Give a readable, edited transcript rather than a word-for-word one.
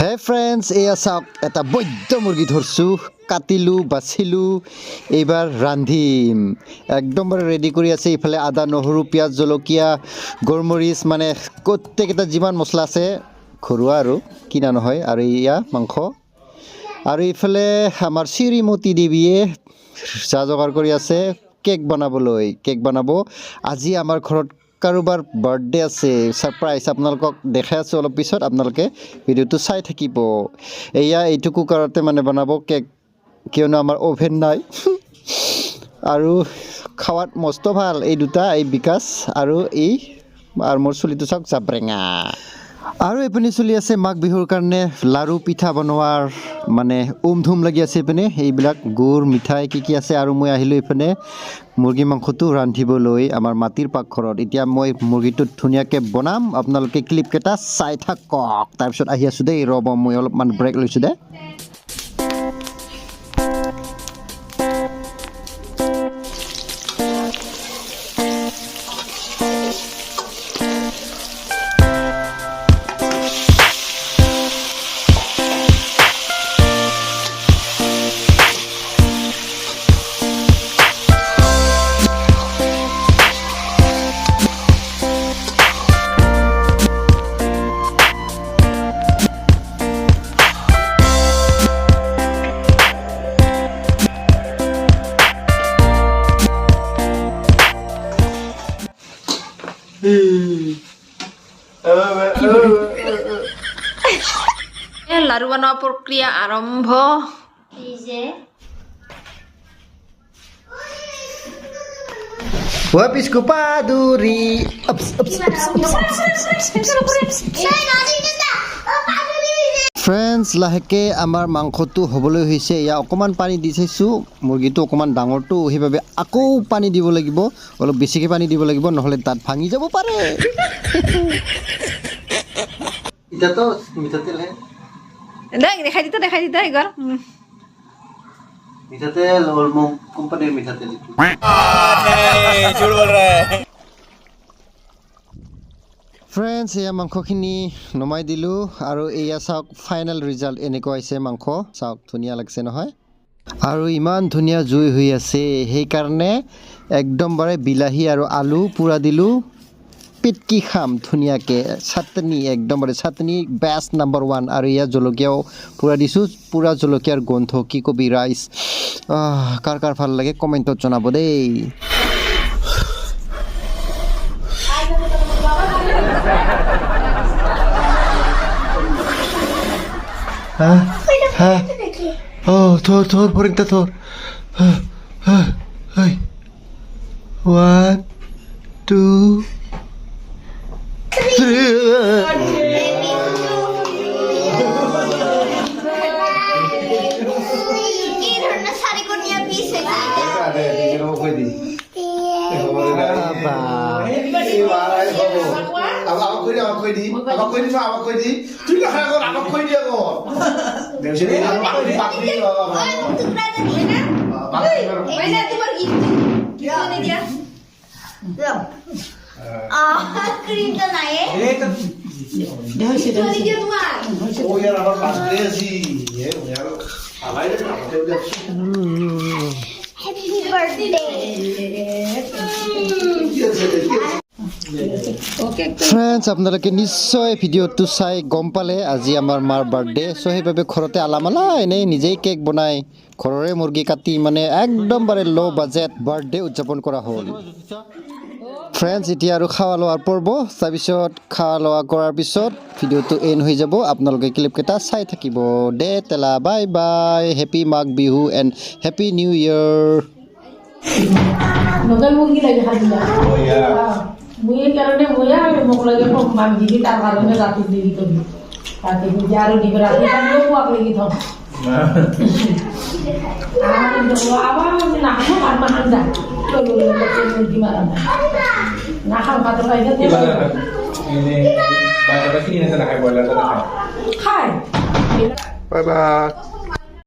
হে ফ্ৰেণ্ডছ, এয়া চাওক এটা বৈদ্য মুৰ্গী ধৰছোঁ, কাটিলোঁ, বাচিলোঁ, এইবাৰ ৰান্ধিম। একদম ৰেডি কৰি আছে। ইফালে আদা, নহৰু, পিঁয়াজ, জলকীয়া, গোলমৰিচ, মানে গোটেইকেইটা যিমান মছলা আছে ঘৰুৱা আৰু কিনা নহয়। আৰু এয়া মাংস। আৰু ইফালে আমাৰ শ্ৰীমতী দেৱীয়ে যা যোগাৰ কৰি আছে কেক বনাবলৈ। কেক বনাব আজি আমাৰ ঘৰত। কাৰোবাৰ বাৰ্থডে আছে, ছাৰপ্ৰাইজ। আপোনালোকক দেখাই আছোঁ অলপ পিছত, আপোনালোকে ভিডিঅ'টো চাই থাকিব। এয়া এইটো কুকাৰতে মানে বনাব কেক, কিয়নো আমাৰ অ'ভেন নাই। আৰু খাৱাত মস্ত ভাল এই দুটা, এই বিকাশ আৰু মোৰ চুলিটো চাওক জাবৰেঙা। আৰু এইপিনে চলি আছে মাঘ বিহুৰ কাৰণে লাৰু পিঠা বনোৱাৰ মানে ধুম লাগি আছে। এইপিনে এইবিলাক গুড় মিঠাই কি আছে। আৰু মই আহিলোঁ এইপিনে মুৰ্গী মাংসটো ৰান্ধিবলৈ আমাৰ মাটিৰ পাকঘৰত। এতিয়া মই মুৰ্গীটো ধুনীয়াকৈ বনাম, আপোনালোকে ক্লিপকেইটা চাই থাকক। তাৰপিছত আহি আছোঁ দেই, ৰ'ব মই অলপমান ব্ৰেক লৈছোঁ দে। লাৰু বনোৱা প্ৰক্ৰিয়া আৰম্ভ। ফ্ৰেণ্ডছ, লাহেকৈ আমাৰ মাংসটো হ'বলৈ হৈছে। এয়া অকণমান পানী দি চাইছোঁ, মুৰ্গীটো অকণমান ডাঙৰটো সেইবাবে আকৌ পানী দিব লাগিব, অলপ বেছিকৈ পানী দিব লাগিব, নহ'লে তাত ভাঙি যাব পাৰে। এতিয়াতো মিঠাতেল দেখাই দিতা এইবাৰ। মিঠাতেল অলমো কোম্পানীৰ মিঠাতেল। ফ্ৰেণ্ডছ, এয়া মাংসখিনি নমাই দিলোঁ। আৰু এয়া চাওক ফাইনেল ৰিজাল্ট এনেকুৱা হৈছে মাংস। চাওক ধুনীয়া লাগিছে নহয়। আৰু ইমান ধুনীয়া জুই হৈ আছে, সেইকাৰণে একদমবাৰে বিলাহী আৰু আলু পূৰা দিলোঁ। পিটকি খাম ধুনীয়াকৈ। চাটনি, একদমবাৰে চাটনি বেষ্ট নাম্বাৰ 1। আৰু ইয়াত জলকীয়াও পূৰা দিছোঁ, পূৰা জলকীয়াৰ গোন্ধ কি কবি ৰাইচ। কাৰ কাৰ ভাল লাগে কমেণ্টত জনাব দেই। থৰ পৰিংটা থৰ। 1 2 ফ্ৰেণ্ডছ, আপোনালোকে নিশ্চয় ভিডিঅ'টো চাই গম পালে আজি আমাৰ মাৰ বাৰ্থডে। চ' সেইবাবে ঘৰতে আলামালা এনেই নিজেই কেক বনাই ঘৰৰে মুৰ্গী কাটি মানে একদমবাৰে ল' বাজেট বাৰ্থডে উদযাপন কৰা হ'ল। ফ্ৰেণ্ডছ, এতিয়া আৰু খাৱা লোৱাৰ পৰ্ব। তাৰপিছত খাৱা লোৱা কৰাৰ পিছত ভিডিঅ'টো এণ্ড হৈ যাব। আপোনালোকে ক্লিপকেইটা চাই থাকিব দে তেলা। Bye bye, happy Magh Bihu and happy new year. মুয়ে কারণে মুয়া মোক লাগে মান দিবি, তার কারণে রাতে দেরি করবি। রাতে বুঝে আরো দিবে, রাতে কারণে মুয়াক লেগে থাম। আবার না খাও আর মানান যা চলো মুরগি মারা না খাও খাতে খাইতে খায়। Bye bye.